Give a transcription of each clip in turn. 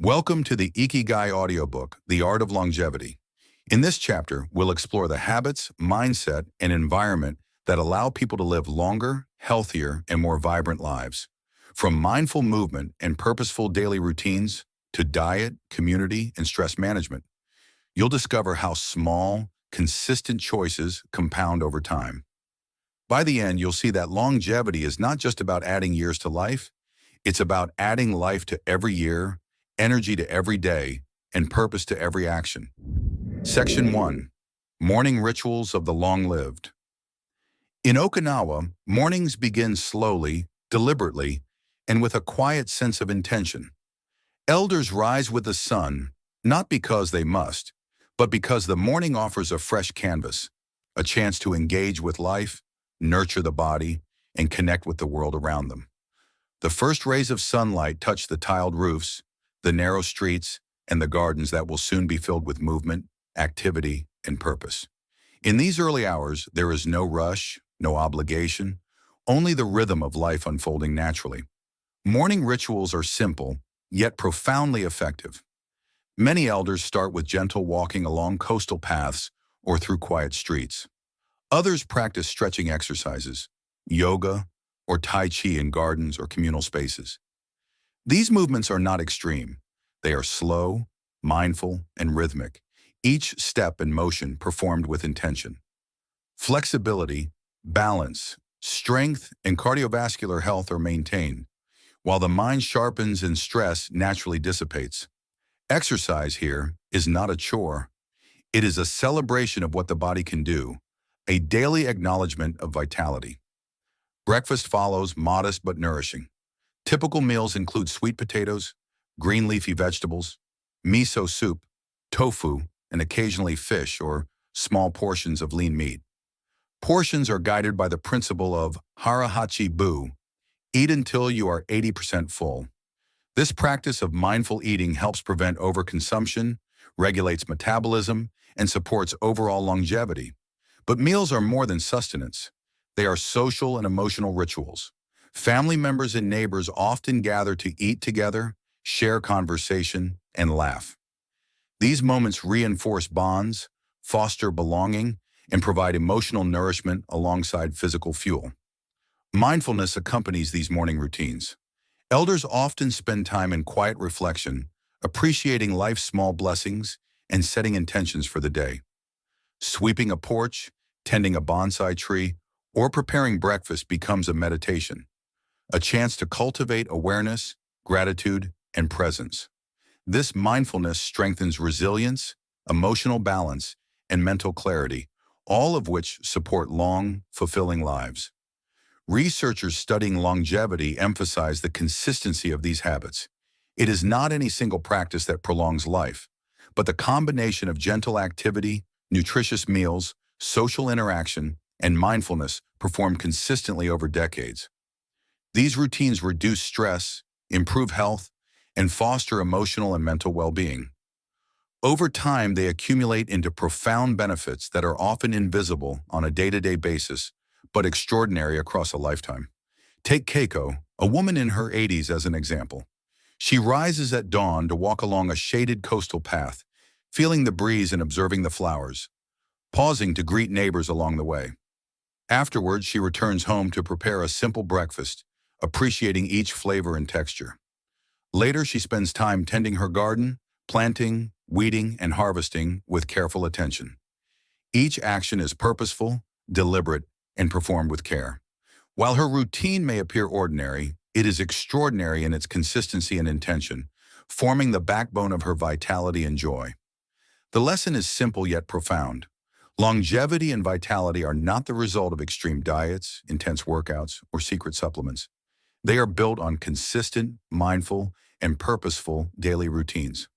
Welcome to the Ikigai audiobook, The Art of Longevity. In this chapter, we'll explore the habits, mindset, and environment that allow people to live longer, healthier, and more vibrant lives. From mindful movement and purposeful daily routines to diet, community, and stress management, you'll discover how small, consistent choices compound over time. By the end, you'll see that longevity is not just about adding years to life, it's about adding life to every year, energy to every day, and purpose to every action. Section 1. Morning Rituals of the Long-Lived. In Okinawa, mornings begin slowly, deliberately, and with a quiet sense of intention. Elders rise with the sun, not because they must, but because the morning offers a fresh canvas, a chance to engage with life, nurture the body, and connect with the world around them. The first rays of sunlight touch the tiled roofs, the narrow streets, and the gardens that will soon be filled with movement, activity, and purpose. In these early hours, there is no rush, no obligation, only the rhythm of life unfolding naturally. Morning rituals are simple, yet profoundly effective. Many elders start with gentle walking along coastal paths or through quiet streets. Others practice stretching exercises, yoga, or Tai Chi in gardens or communal spaces. These movements are not extreme. They are slow, mindful, and rhythmic, each step and motion performed with intention. Flexibility, balance, strength, and cardiovascular health are maintained, while the mind sharpens and stress naturally dissipates. Exercise here is not a chore. It is a celebration of what the body can do, a daily acknowledgement of vitality. Breakfast follows, modest but nourishing. Typical meals include sweet potatoes, green leafy vegetables, miso soup, tofu, and occasionally fish or small portions of lean meat. Portions are guided by the principle of hara-hachi bu, eat until you are 80% full. This practice of mindful eating helps prevent overconsumption, regulates metabolism, and supports overall longevity. But meals are more than sustenance. They are social and emotional rituals. Family members and neighbors often gather to eat together, share conversation, and laugh. These moments reinforce bonds, foster belonging, and provide emotional nourishment alongside physical fuel. Mindfulness accompanies these morning routines. Elders often spend time in quiet reflection, appreciating life's small blessings and setting intentions for the day. Sweeping a porch, tending a bonsai tree, or preparing breakfast becomes a meditation, a chance to cultivate awareness, gratitude, and presence. This mindfulness strengthens resilience, emotional balance, and mental clarity, all of which support long, fulfilling lives. Researchers studying longevity emphasize the consistency of these habits. It is not any single practice that prolongs life, but the combination of gentle activity, nutritious meals, social interaction, and mindfulness performed consistently over decades. These routines reduce stress, improve health, and foster emotional and mental well-being. Over time, they accumulate into profound benefits that are often invisible on a day-to-day basis, but extraordinary across a lifetime. Take Keiko, a woman in her 80s, as an example. She rises at dawn to walk along a shaded coastal path, feeling the breeze and observing the flowers, pausing to greet neighbors along the way. Afterwards, she returns home to prepare a simple breakfast, appreciating each flavor and texture. Later, she spends time tending her garden, planting, weeding, and harvesting with careful attention. Each action is purposeful, deliberate, and performed with care. While her routine may appear ordinary, it is extraordinary in its consistency and intention, forming the backbone of her vitality and joy. The lesson is simple yet profound. Longevity and vitality are not the result of extreme diets, intense workouts, or secret supplements. They are built on consistent, mindful, and purposeful daily routines.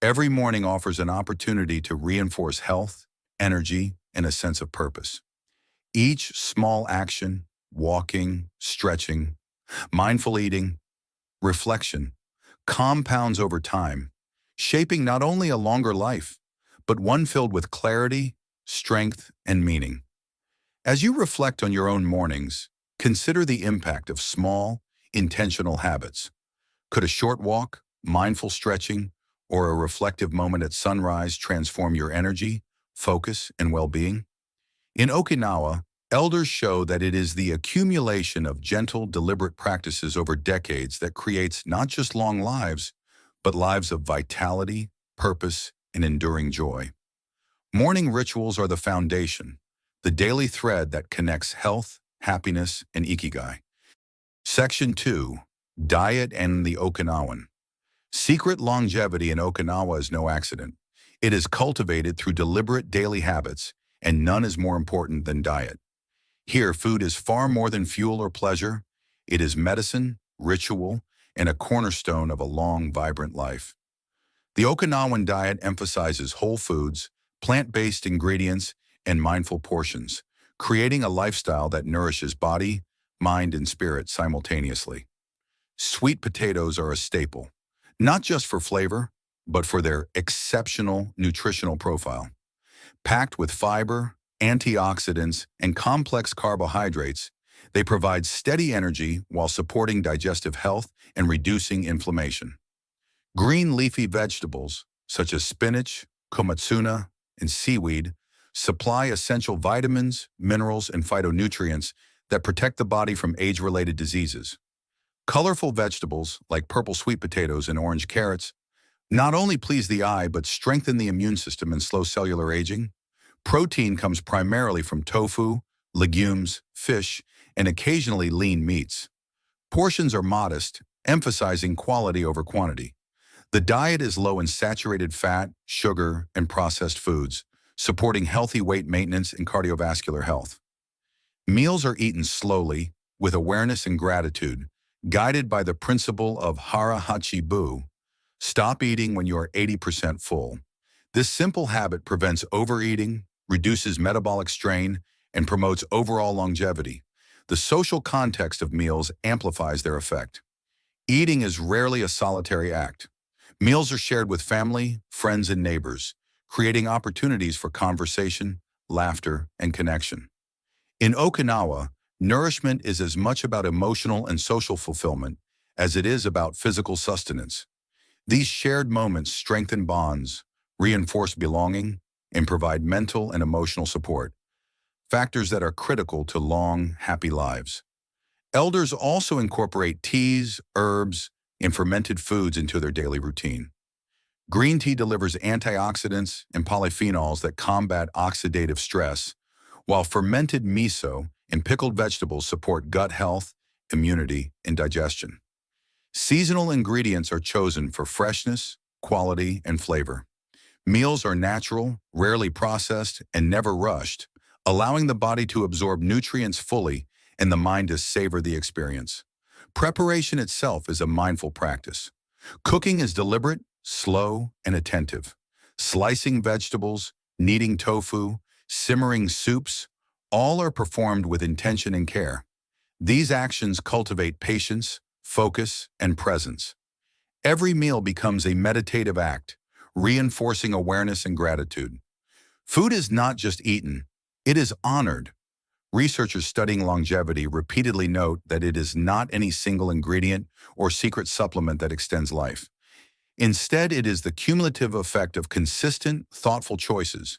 Every morning offers an opportunity to reinforce health, energy, and a sense of purpose. Each small action, walking, stretching, mindful eating, reflection, compounds over time, shaping not only a longer life, but one filled with clarity, strength, and meaning. As you reflect on your own mornings, consider the impact of small, intentional habits. Could a short walk, mindful stretching, or a reflective moment at sunrise transform your energy, focus, and well-being? In Okinawa, elders show that it is the accumulation of gentle, deliberate practices over decades that creates not just long lives, but lives of vitality, purpose, and enduring joy. Morning rituals are the foundation, the daily thread that connects health, happiness, and Ikigai. Section 2. Diet and the Okinawan. Secret longevity in Okinawa is no accident. It is cultivated through deliberate daily habits, and none is more important than diet. Here, food is far more than fuel or pleasure. It is medicine, ritual, and a cornerstone of a long, vibrant life. The Okinawan diet emphasizes whole foods, plant-based ingredients, and mindful portions, creating a lifestyle that nourishes body, mind, and spirit simultaneously. Sweet potatoes are a staple, not just for flavor, but for their exceptional nutritional profile. Packed with fiber, antioxidants, and complex carbohydrates, they provide steady energy while supporting digestive health and reducing inflammation. Green leafy vegetables, such as spinach, komatsuna, and seaweed, supply essential vitamins, minerals, and phytonutrients that protect the body from age-related diseases. Colorful vegetables, like purple sweet potatoes and orange carrots, not only please the eye but strengthen the immune system and slow cellular aging. Protein comes primarily from tofu, legumes, fish, and occasionally lean meats. Portions are modest, emphasizing quality over quantity. The diet is low in saturated fat, sugar, and processed foods, supporting healthy weight maintenance and cardiovascular health. Meals are eaten slowly, with awareness and gratitude, guided by the principle of hara hachi bu. Stop eating when you are 80% full. This simple habit prevents overeating, reduces metabolic strain, and promotes overall longevity. The social context of meals amplifies their effect. Eating is rarely a solitary act. Meals are shared with family, friends, and neighbors, creating opportunities for conversation, laughter, and connection. In Okinawa, nourishment is as much about emotional and social fulfillment as it is about physical sustenance. These shared moments strengthen bonds, reinforce belonging, and provide mental and emotional support, factors that are critical to long, happy lives. Elders also incorporate teas, herbs, and fermented foods into their daily routine. Green tea delivers antioxidants and polyphenols that combat oxidative stress, while fermented miso and pickled vegetables support gut health, immunity, and digestion. Seasonal ingredients are chosen for freshness, quality, and flavor. Meals are natural, rarely processed, and never rushed, allowing the body to absorb nutrients fully and the mind to savor the experience. Preparation itself is a mindful practice. Cooking is deliberate, slow, and attentive. Slicing vegetables, kneading tofu, simmering soups, all are performed with intention and care. These actions cultivate patience, focus, and presence. Every meal becomes a meditative act, reinforcing awareness and gratitude. Food is not just eaten, it is honored. Researchers studying longevity repeatedly note that it is not any single ingredient or secret supplement that extends life. Instead, it is the cumulative effect of consistent, thoughtful choices,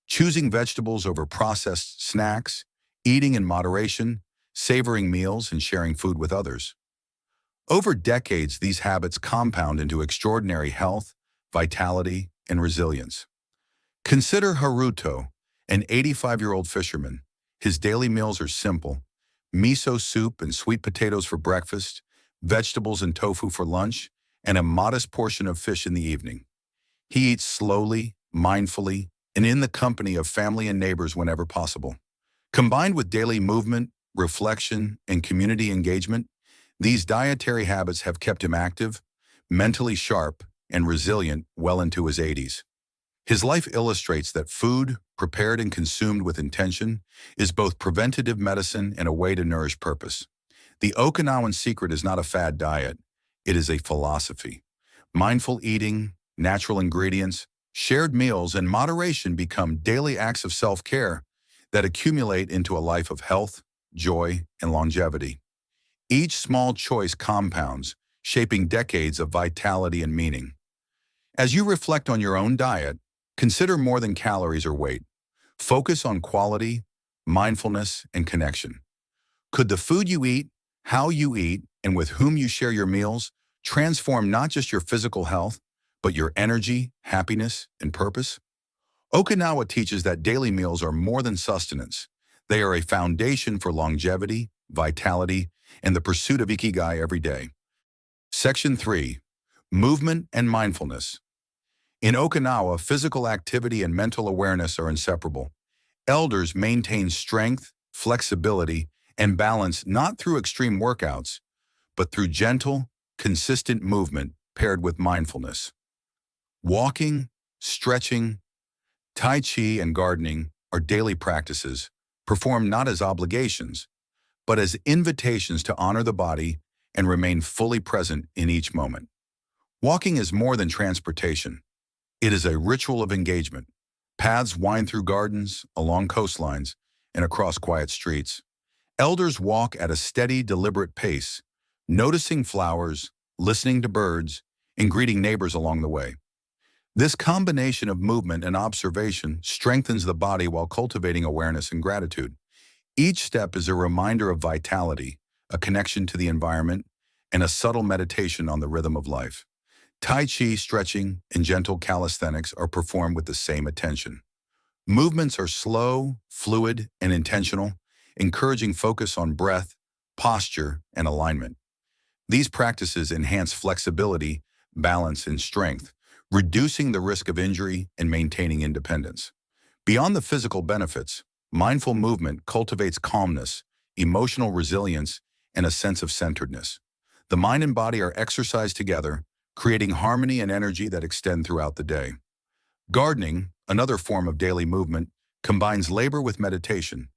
choosing vegetables over processed snacks, eating in moderation, savoring meals, and sharing food with others. Over decades, these habits compound into extraordinary health, vitality, and resilience. Consider Haruto, an 85-year-old fisherman. His daily meals are simple: miso soup and sweet potatoes for breakfast, vegetables and tofu for lunch, and a modest portion of fish in the evening. He eats slowly, mindfully, and in the company of family and neighbors whenever possible. Combined with daily movement, reflection, and community engagement, these dietary habits have kept him active, mentally sharp, and resilient well into his 80s. His life illustrates that food, prepared and consumed with intention, is both preventative medicine and a way to nourish purpose. The Okinawan secret is not a fad diet, it is a philosophy. Mindful eating, natural ingredients, shared meals, and moderation become daily acts of self-care that accumulate into a life of health, joy, and longevity. Each small choice compounds, shaping decades of vitality and meaning. As you reflect on your own diet, consider more than calories or weight. Focus on quality, mindfulness, and connection. Could the food you eat, how you eat, and with whom you share your meals transform not just your physical health, but your energy, happiness, and purpose? Okinawa teaches that daily meals are more than sustenance. They are a foundation for longevity, vitality, and the pursuit of Ikigai every day. Section 3. Movement and Mindfulness. In Okinawa, physical activity and mental awareness are inseparable. Elders maintain strength, flexibility, and balance not through extreme workouts, but through gentle, consistent movement paired with mindfulness. Walking, stretching, Tai Chi, and gardening are daily practices, performed not as obligations, but as invitations to honor the body and remain fully present in each moment. Walking is more than transportation. It is a ritual of engagement. Paths wind through gardens, along coastlines, and across quiet streets. Elders walk at a steady, deliberate pace, noticing flowers, listening to birds, and greeting neighbors along the way. This combination of movement and observation strengthens the body while cultivating awareness and gratitude. Each step is a reminder of vitality, a connection to the environment, and a subtle meditation on the rhythm of life. Tai Chi, stretching, and gentle calisthenics are performed with the same attention. Movements are slow, fluid, and intentional, encouraging focus on breath, posture, and alignment. These practices enhance flexibility, balance, and strength, reducing the risk of injury and maintaining independence. Beyond the physical benefits, mindful movement cultivates calmness, emotional resilience, and a sense of centeredness. The mind and body are exercised together, creating harmony and energy that extend throughout the day. Gardening, another form of daily movement, combines labor with meditation.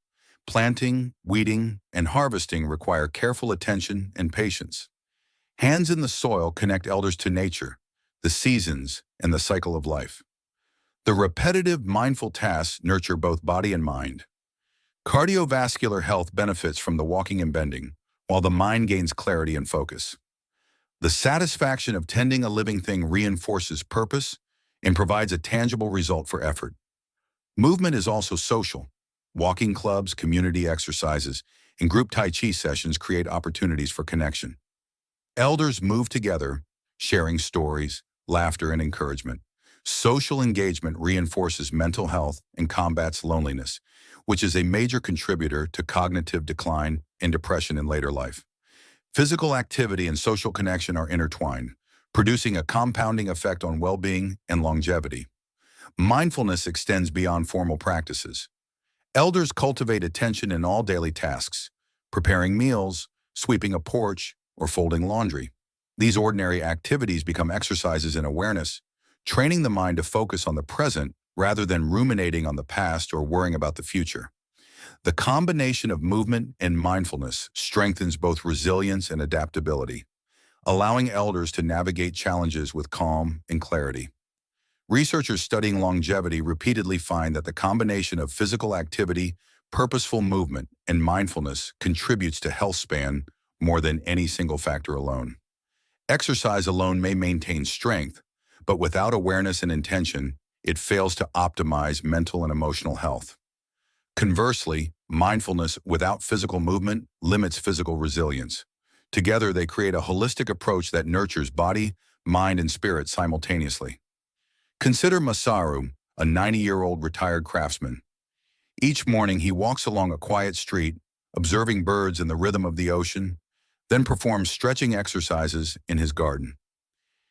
Planting, weeding, and harvesting require careful attention and patience. Hands in the soil connect elders to nature, the seasons, and the cycle of life. The repetitive, mindful tasks nurture both body and mind. Cardiovascular health benefits from the walking and bending, while the mind gains clarity and focus. The satisfaction of tending a living thing reinforces purpose and provides a tangible result for effort. Movement is also social. Walking clubs, community exercises, and group Tai Chi sessions create opportunities for connection. Elders move together, sharing stories, laughter, and encouragement. Social engagement reinforces mental health and combats loneliness, which is a major contributor to cognitive decline and depression in later life. Physical activity and social connection are intertwined, producing a compounding effect on well-being and longevity. Mindfulness extends beyond formal practices. Elders cultivate attention in all daily tasks, preparing meals, sweeping a porch, or folding laundry. These ordinary activities become exercises in awareness, training the mind to focus on the present rather than ruminating on the past or worrying about the future. The combination of movement and mindfulness strengthens both resilience and adaptability, allowing elders to navigate challenges with calm and clarity. Researchers studying longevity repeatedly find that the combination of physical activity, purposeful movement, and mindfulness contributes to health span more than any single factor alone. Exercise alone may maintain strength, but without awareness and intention, it fails to optimize mental and emotional health. Conversely, mindfulness without physical movement limits physical resilience. Together, they create a holistic approach that nurtures body, mind, and spirit simultaneously. Consider Masaru, a 90-year-old retired craftsman. Each morning, he walks along a quiet street, observing birds and the rhythm of the ocean, then performs stretching exercises in his garden.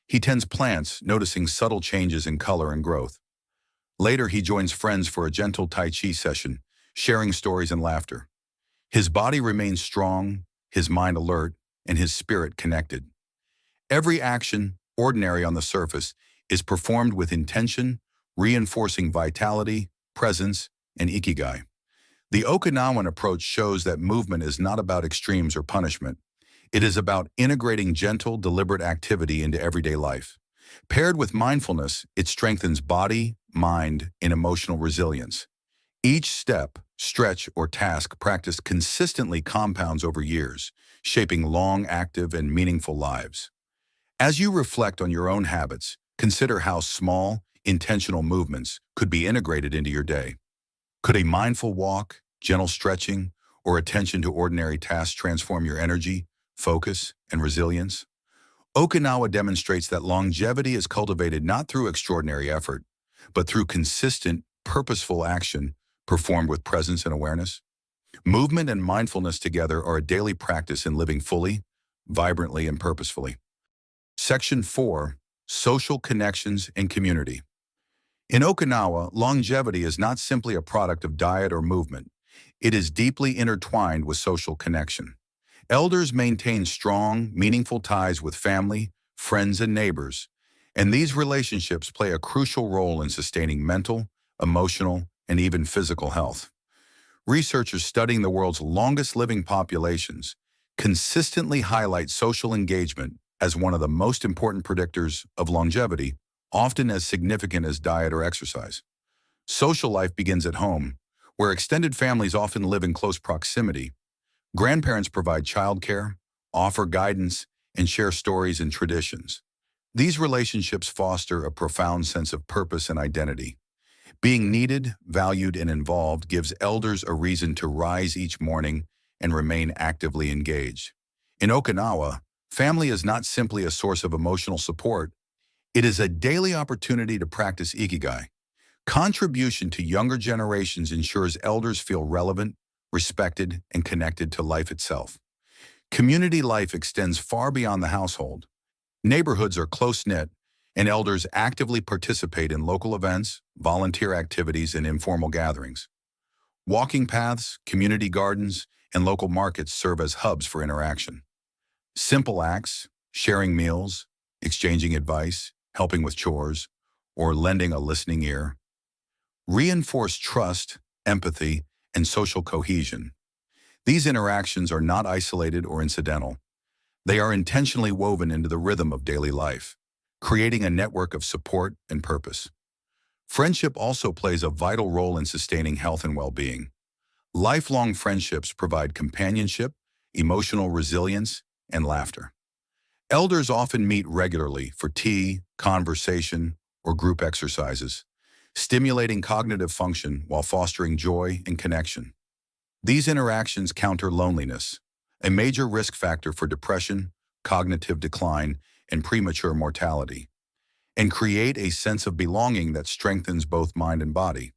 He tends plants, noticing subtle changes in color and growth. Later, he joins friends for a gentle Tai Chi session, sharing stories and laughter. His body remains strong, his mind alert, and his spirit connected. Every action, ordinary on the surface, is performed with intention, reinforcing vitality, presence, and Ikigai. The Okinawan approach shows that movement is not about extremes or punishment. It is about integrating gentle, deliberate activity into everyday life. Paired with mindfulness, it strengthens body, mind, and emotional resilience. Each step, stretch, or task practiced consistently compounds over years, shaping long, active, and meaningful lives. As you reflect on your own habits, consider how small, intentional movements could be integrated into your day. Could a mindful walk, gentle stretching, or attention to ordinary tasks transform your energy, focus, and resilience? Okinawa demonstrates that longevity is cultivated not through extraordinary effort, but through consistent, purposeful action performed with presence and awareness. Movement and mindfulness together are a daily practice in living fully, vibrantly, and purposefully. Section 4. Social Connections and Community. In Okinawa, longevity is not simply a product of diet or movement. It is deeply intertwined with social connection. Elders maintain strong, meaningful ties with family, friends, and neighbors, and these relationships play a crucial role in sustaining mental, emotional, and even physical health. Researchers studying the world's longest living populations consistently highlight social engagement as one of the most important predictors of longevity, often as significant as diet or exercise. Social life begins at home, where extended families often live in close proximity. Grandparents provide childcare, offer guidance, and share stories and traditions. These relationships foster a profound sense of purpose and identity. Being needed, valued, and involved gives elders a reason to rise each morning and remain actively engaged. In Okinawa, family is not simply a source of emotional support, it is a daily opportunity to practice Ikigai. Contribution to younger generations ensures elders feel relevant, respected, and connected to life itself. Community life extends far beyond the household. Neighborhoods are close-knit, and elders actively participate in local events, volunteer activities, and informal gatherings. Walking paths, community gardens, and local markets serve as hubs for interaction. Simple acts, sharing meals, exchanging advice, helping with chores, or lending a listening ear, reinforce trust, empathy, and social cohesion. These interactions are not isolated or incidental. They are intentionally woven into the rhythm of daily life, creating a network of support and purpose. Friendship also plays a vital role in sustaining health and well-being. Lifelong friendships provide companionship, emotional resilience, and laughter. Elders often meet regularly for tea, conversation, or group exercises, stimulating cognitive function while fostering joy and connection. These interactions counter loneliness, a major risk factor for depression, cognitive decline, and premature mortality, and create a sense of belonging that strengthens both mind and body.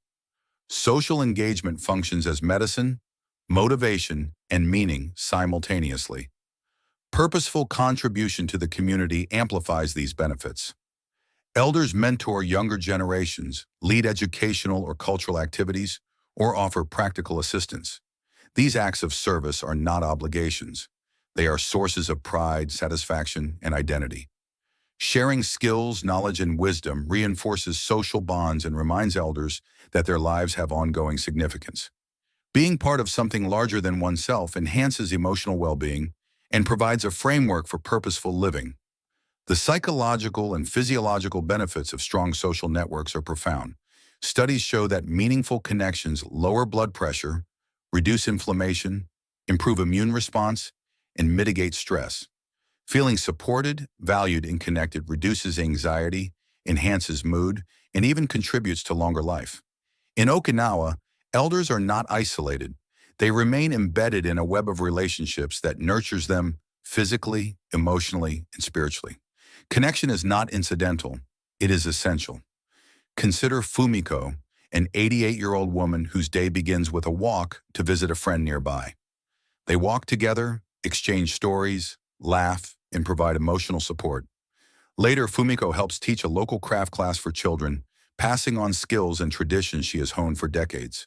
Social engagement functions as medicine, motivation, and meaning simultaneously. Purposeful contribution to the community amplifies these benefits. Elders mentor younger generations, lead educational or cultural activities, or offer practical assistance. These acts of service are not obligations. They are sources of pride, satisfaction, and identity. Sharing skills, knowledge, and wisdom reinforces social bonds and reminds elders that their lives have ongoing significance. Being part of something larger than oneself enhances emotional well-being and provides a framework for purposeful living. The psychological and physiological benefits of strong social networks are profound. Studies show that meaningful connections lower blood pressure, reduce inflammation, improve immune response, and mitigate stress. Feeling supported, valued, and connected reduces anxiety, enhances mood, and even contributes to longer life. In Okinawa, elders are not isolated. They remain embedded in a web of relationships that nurtures them physically, emotionally, and spiritually. Connection is not incidental, it is essential. Consider Fumiko, an 88-year-old woman whose day begins with a walk to visit a friend nearby. They walk together, exchange stories, laugh, and provide emotional support. Later, Fumiko helps teach a local craft class for children, passing on skills and traditions she has honed for decades.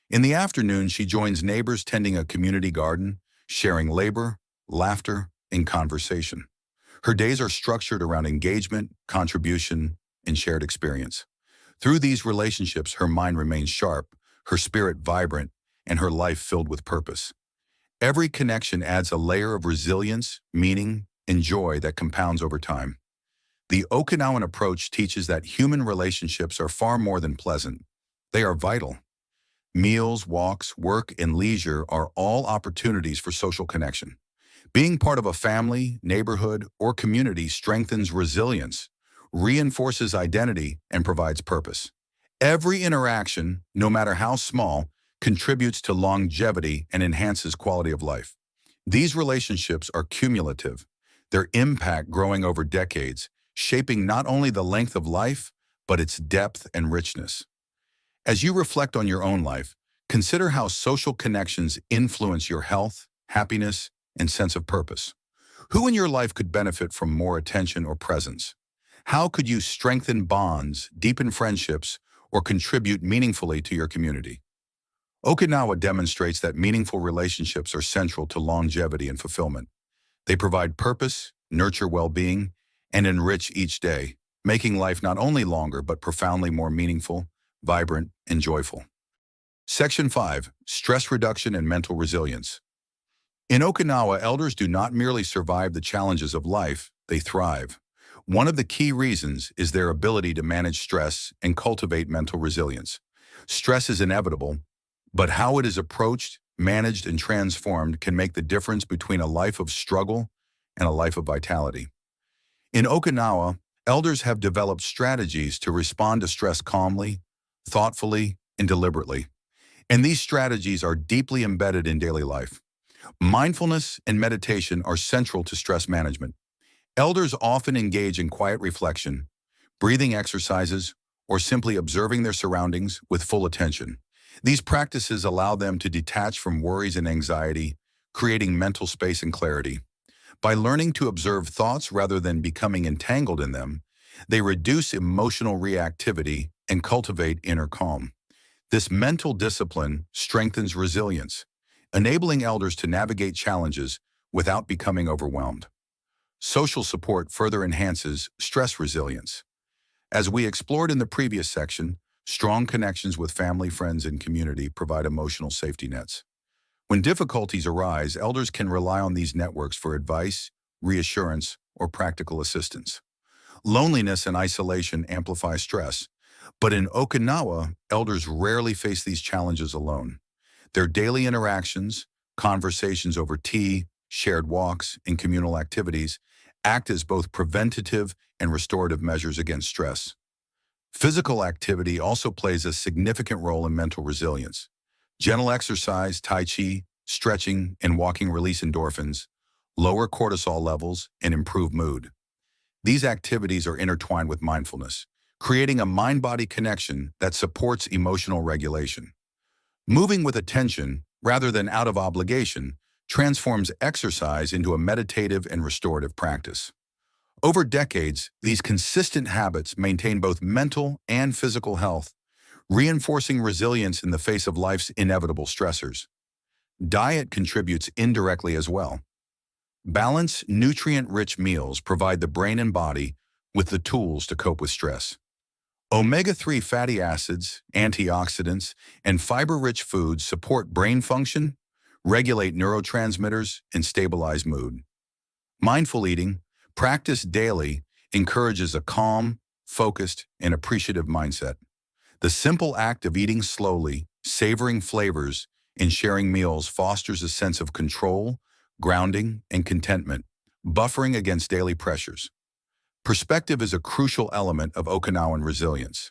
In the afternoon, she joins neighbors tending a community garden, sharing labor, laughter, and conversation. Her days are structured around engagement, contribution, and shared experience. Through these relationships, her mind remains sharp, her spirit vibrant, and her life filled with purpose. Every connection adds a layer of resilience, meaning, and joy that compounds over time. The Okinawan approach teaches that human relationships are far more than pleasant. They are vital. Meals, walks, work, and leisure are all opportunities for social connection. Being part of a family, neighborhood, or community strengthens resilience, reinforces identity, and provides purpose. Every interaction, no matter how small, contributes to longevity and enhances quality of life. These relationships are cumulative, their impact growing over decades, shaping not only the length of life, but its depth and richness. As you reflect on your own life, consider how social connections influence your health, happiness, and sense of purpose. Who in your life could benefit from more attention or presence? How could you strengthen bonds, deepen friendships, or contribute meaningfully to your community? Okinawa demonstrates that meaningful relationships are central to longevity and fulfillment. They provide purpose, nurture well-being, and enrich each day, making life not only longer but profoundly more meaningful, vibrant, and joyful. Section 5. Stress Reduction and Mental Resilience. In Okinawa, elders do not merely survive the challenges of life, they thrive. One of the key reasons is their ability to manage stress and cultivate mental resilience. Stress is inevitable, but how it is approached, managed, and transformed can make the difference between a life of struggle and a life of vitality. In Okinawa, elders have developed strategies to respond to stress calmly, thoughtfully, and deliberately. And these strategies are deeply embedded in daily life. Mindfulness and meditation are central to stress management. Elders often engage in quiet reflection, breathing exercises, or simply observing their surroundings with full attention. These practices allow them to detach from worries and anxiety, creating mental space and clarity. By learning to observe thoughts rather than becoming entangled in them, they reduce emotional reactivity and cultivate inner calm. This mental discipline strengthens resilience, enabling elders to navigate challenges without becoming overwhelmed. Social support further enhances stress resilience. As we explored in the previous section, strong connections with family, friends, and community provide emotional safety nets. When difficulties arise, elders can rely on these networks for advice, reassurance, or practical assistance. Loneliness and isolation amplify stress, but in Okinawa, elders rarely face these challenges alone. Their daily interactions, conversations over tea, shared walks, and communal activities act as both preventative and restorative measures against stress. Physical activity also plays a significant role in mental resilience. Gentle exercise, tai chi, stretching, and walking release endorphins, lower cortisol levels, and improve mood. These activities are intertwined with mindfulness, creating a mind-body connection that supports emotional regulation. Moving with attention, rather than out of obligation, transforms exercise into a meditative and restorative practice. Over decades, these consistent habits maintain both mental and physical health, reinforcing resilience in the face of life's inevitable stressors. Diet contributes indirectly as well. Balanced, nutrient-rich meals provide the brain and body with the tools to cope with stress. Omega-3 fatty acids, antioxidants, and fiber-rich foods support brain function, regulate neurotransmitters, and stabilize mood. Mindful eating, practiced daily, encourages a calm, focused, and appreciative mindset. The simple act of eating slowly, savoring flavors, and sharing meals fosters a sense of control, grounding, and contentment, buffering against daily pressures. Perspective is a crucial element of Okinawan resilience.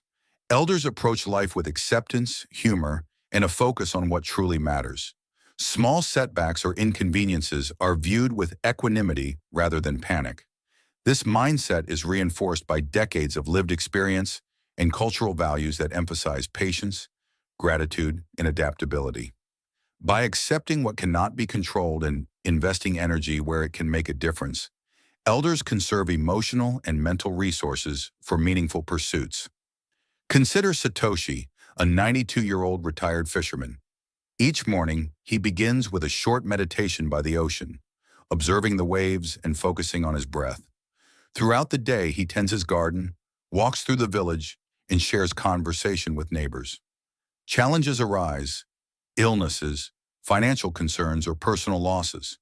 Elders approach life with acceptance, humor, and a focus on what truly matters. Small setbacks or inconveniences are viewed with equanimity rather than panic. This mindset is reinforced by decades of lived experience and cultural values that emphasize patience, gratitude, and adaptability. By accepting what cannot be controlled and investing energy where it can make a difference, elders conserve emotional and mental resources for meaningful pursuits. Consider Satoshi, a 92-year-old retired fisherman. Each morning, he begins with a short meditation by the ocean, observing the waves and focusing on his breath. Throughout the day, he tends his garden, walks through the village, and shares conversation with neighbors. Challenges arise, illnesses, financial concerns, or personal losses.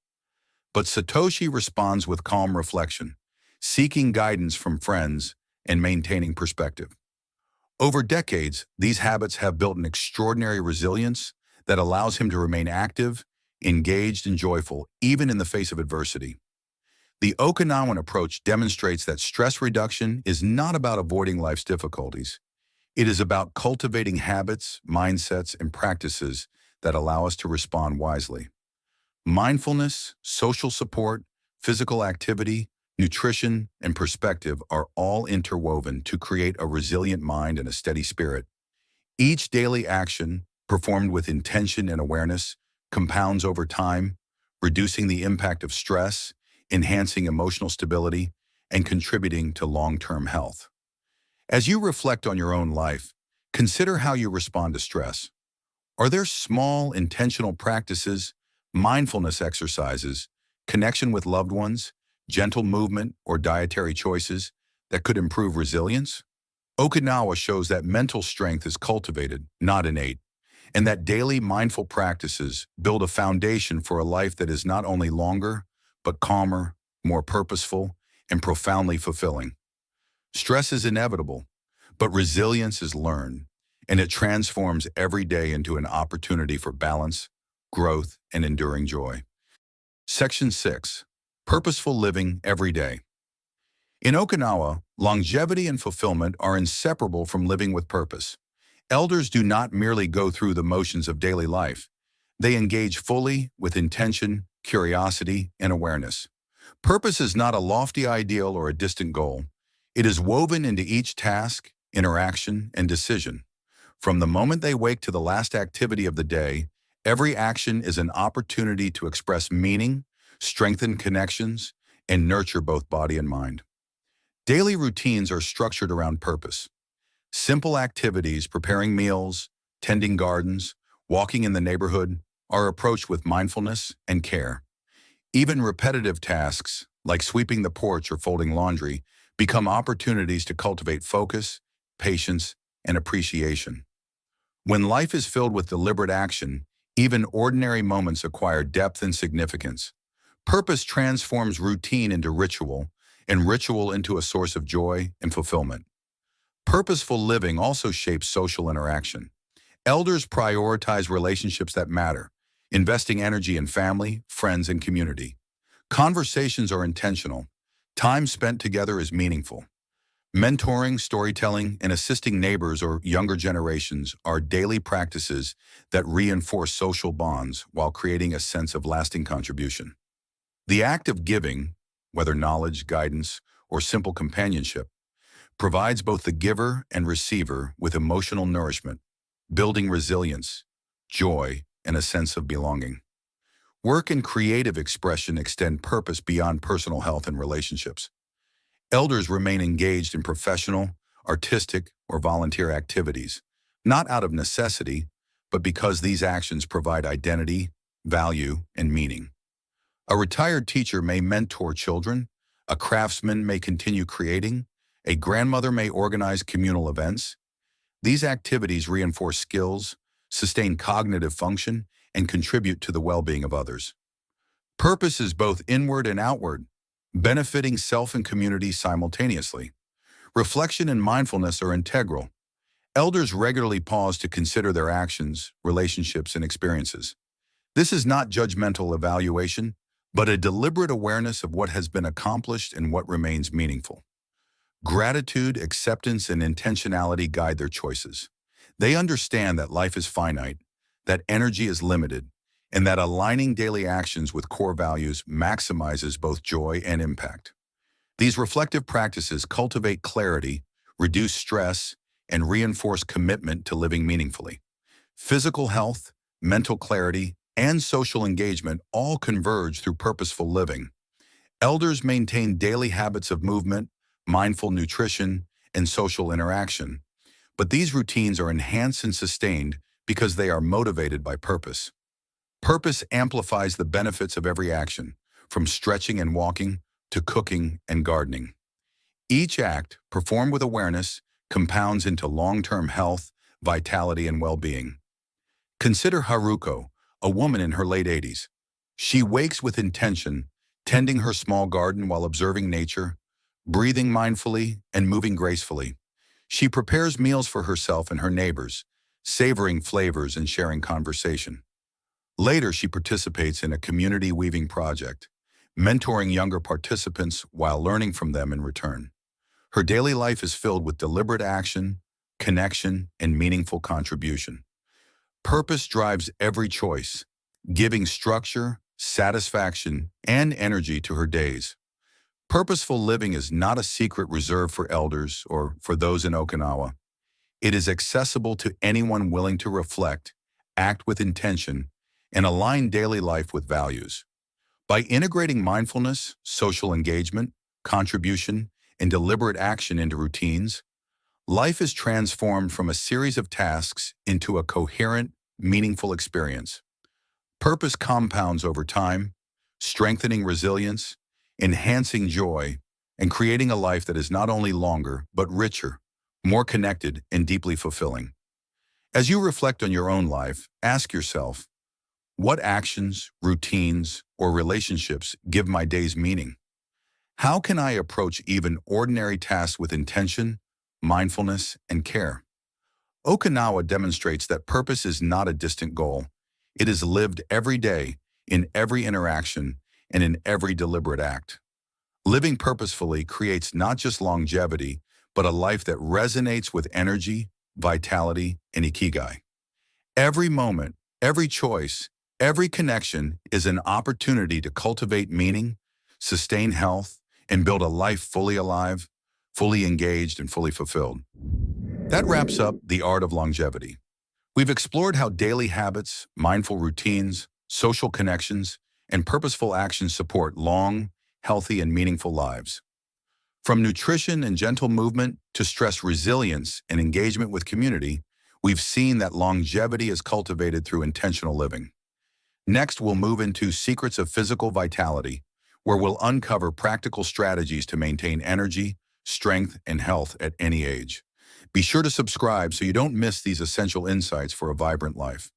But Satoshi responds with calm reflection, seeking guidance from friends and maintaining perspective. Over decades, these habits have built an extraordinary resilience that allows him to remain active, engaged and joyful, even in the face of adversity. The Okinawan approach demonstrates that stress reduction is not about avoiding life's difficulties. It is about cultivating habits, mindsets, and practices that allow us to respond wisely. Mindfulness, social support, physical activity, nutrition, and perspective are all interwoven to create a resilient mind and a steady spirit. Each daily action, performed with intention and awareness, compounds over time, reducing the impact of stress, enhancing emotional stability, and contributing to long-term health. As you reflect on your own life, consider how you respond to stress. Are there small, intentional practices, mindfulness exercises, connection with loved ones, gentle movement, or dietary choices that could improve resilience? Okinawa shows that mental strength is cultivated, not innate, and that daily mindful practices build a foundation for a life that is not only longer, but calmer, more purposeful, and profoundly fulfilling. Stress is inevitable, but resilience is learned, and it transforms every day into an opportunity for balance, growth, and enduring joy. Section 6. Purposeful Living Every Day. In Okinawa, longevity and fulfillment are inseparable from living with purpose. Elders do not merely go through the motions of daily life. They engage fully with intention, curiosity, and awareness. Purpose is not a lofty ideal or a distant goal. It is woven into each task, interaction, and decision. From the moment they wake to the last activity of the day, every action is an opportunity to express meaning, strengthen connections, and nurture both body and mind. Daily routines are structured around purpose. Simple activities, preparing meals, tending gardens, walking in the neighborhood, are approached with mindfulness and care. Even repetitive tasks, like sweeping the porch or folding laundry, become opportunities to cultivate focus, patience, and appreciation. When life is filled with deliberate action, even ordinary moments acquire depth and significance. Purpose transforms routine into ritual, and ritual into a source of joy and fulfillment. Purposeful living also shapes social interaction. Elders prioritize relationships that matter, investing energy in family, friends, and community. Conversations are intentional. Time spent together is meaningful. Mentoring, storytelling, and assisting neighbors or younger generations are daily practices that reinforce social bonds while creating a sense of lasting contribution. The act of giving, whether knowledge, guidance, or simple companionship, provides both the giver and receiver with emotional nourishment, building resilience, joy, and a sense of belonging. Work and creative expression extend purpose beyond personal health and relationships. Elders remain engaged in professional, artistic, or volunteer activities, not out of necessity, but because these actions provide identity, value, and meaning. A retired teacher may mentor children, a craftsman may continue creating, a grandmother may organize communal events. These activities reinforce skills, sustain cognitive function, and contribute to the well-being of others. Purpose is both inward and outward, benefiting self and community simultaneously. Reflection and mindfulness are integral. Elders regularly pause to consider their actions, relationships, and experiences. This is not judgmental evaluation, but a deliberate awareness of what has been accomplished and what remains meaningful. Gratitude, acceptance, and intentionality guide their choices. They understand that life is finite, that energy is limited, and that aligning daily actions with core values maximizes both joy and impact. These reflective practices cultivate clarity, reduce stress, and reinforce commitment to living meaningfully. Physical health, mental clarity, and social engagement all converge through purposeful living. Elders maintain daily habits of movement, mindful nutrition, and social interaction, but these routines are enhanced and sustained because they are motivated by purpose. Purpose amplifies the benefits of every action, from stretching and walking to cooking and gardening. Each act, performed with awareness, compounds into long-term health, vitality, and well-being. Consider Haruko, a woman in her late 80s. She wakes with intention, tending her small garden while observing nature, breathing mindfully and moving gracefully. She prepares meals for herself and her neighbors, savoring flavors and sharing conversation. Later, she participates in a community weaving project, mentoring younger participants while learning from them in return. Her daily life is filled with deliberate action, connection, and meaningful contribution. Purpose drives every choice, giving structure, satisfaction, and energy to her days. Purposeful living is not a secret reserved for elders or for those in Okinawa. It is accessible to anyone willing to reflect, act with intention, and align daily life with values. By integrating mindfulness, social engagement, contribution, and deliberate action into routines, life is transformed from a series of tasks into a coherent, meaningful experience. Purpose compounds over time, strengthening resilience, enhancing joy, and creating a life that is not only longer, but richer, more connected, and deeply fulfilling. As you reflect on your own life, ask yourself, what actions, routines, or relationships give my days meaning? How can I approach even ordinary tasks with intention, mindfulness, and care? Okinawa demonstrates that purpose is not a distant goal. It is lived every day, in every interaction, and in every deliberate act. Living purposefully creates not just longevity, but a life that resonates with energy, vitality, and Ikigai. Every moment, every choice, every connection is an opportunity to cultivate meaning, sustain health, and build a life fully alive, fully engaged, and fully fulfilled. That wraps up the art of longevity. We've explored how daily habits, mindful routines, social connections, and purposeful actions support long, healthy, and meaningful lives. From nutrition and gentle movement to stress resilience and engagement with community, we've seen that longevity is cultivated through intentional living. Next, we'll move into secrets of physical vitality, where we'll uncover practical strategies to maintain energy, strength, and health at any age. Be sure to subscribe so you don't miss these essential insights for a vibrant life.